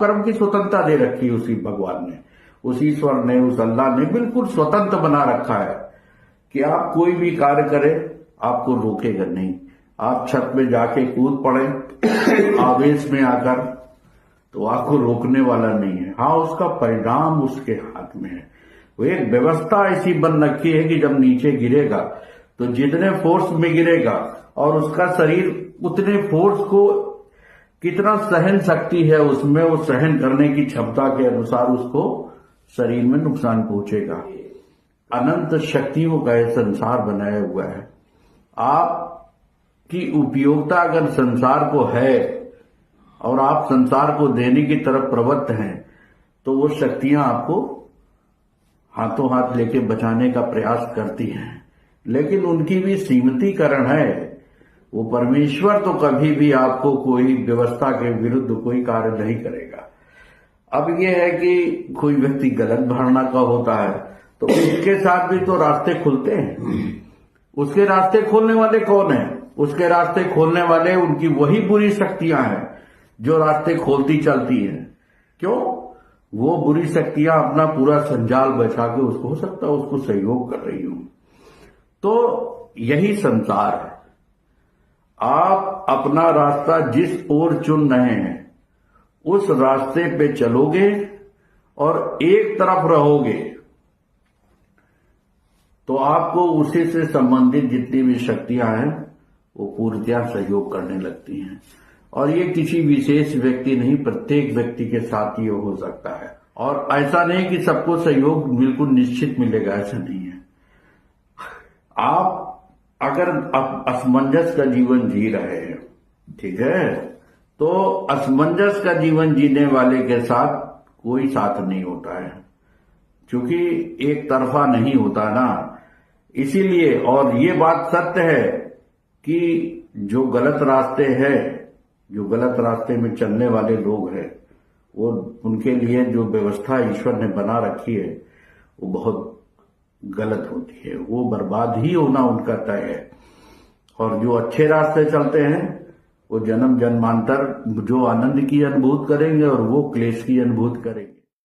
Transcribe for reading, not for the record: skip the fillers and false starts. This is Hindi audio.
कर्म की स्वतंत्रता दे रखी है उसी भगवान ने, उस ईश्वर ने, उस अल्लाह ने बिल्कुल स्वतंत्र बना रखा है कि आप कोई भी कार्य करें आपको रोकेगा नहीं। आप छत में जाके कूद पड़े आवेश में आकर तो आपको रोकने वाला नहीं है। हाँ, उसका परिणाम उसके हाथ में है। वो एक व्यवस्था ऐसी बन रखी है कि जब नीचे गिरेगा तो जितने फोर्स में गिरेगा और उसका शरीर उतने फोर्स को कितना सहन शक्ति है उसमें, वो सहन करने की क्षमता के अनुसार उसको शरीर में नुकसान पहुंचेगा। अनंत शक्तियों का यह संसार बनाया हुआ है। आपकी उपयोगिता अगर संसार को है और आप संसार को देने की तरफ प्रवृत्त हैं तो वो शक्तियां आपको हाथों हाथ लेके बचाने का प्रयास करती हैं, लेकिन उनकी भी सीमितीकरण है। वो परमेश्वर तो कभी भी आपको कोई व्यवस्था के विरुद्ध कोई कार्य नहीं करेगा। अब ये है कि कोई व्यक्ति गलत धारणा का होता है तो उसके साथ भी तो रास्ते खुलते हैं। उसके रास्ते खोलने वाले कौन है? उसके रास्ते खोलने वाले उनकी वही बुरी शक्तियां हैं जो रास्ते खोलती चलती हैं। क्यों? वो बुरी शक्तियां अपना पूरा संजाल बचा के उसको, हो सकता है उसको सहयोग कर रही हूं। तो यही संसार है। आप अपना रास्ता जिस ओर चुन रहे हैं उस रास्ते पे चलोगे और एक तरफ रहोगे तो आपको उसी से संबंधित जितनी भी शक्तियां हैं वो पूर्णतया सहयोग करने लगती हैं। और ये किसी विशेष व्यक्ति नहीं, प्रत्येक व्यक्ति के साथ ये हो सकता है। और ऐसा नहीं कि सबको सहयोग बिल्कुल निश्चित मिलेगा, ऐसा नहीं है। आप अगर असमंजस का जीवन जी रहे हैं, ठीक है, तो असमंजस का जीवन जीने वाले के साथ कोई साथ नहीं होता है, क्योंकि एक तरफा नहीं होता ना। इसीलिए, और ये बात सत्य है कि जो गलत रास्ते हैं, जो गलत रास्ते में चलने वाले लोग हैं, वो उनके लिए जो व्यवस्था ईश्वर ने बना रखी है वो बहुत गलत होती है। वो बर्बाद ही होना उनका तय है। और जो अच्छे रास्ते चलते हैं वो जन्म जन्मांतर जो आनंद की अनुभूति करेंगे और वो क्लेश की अनुभूति करेंगे।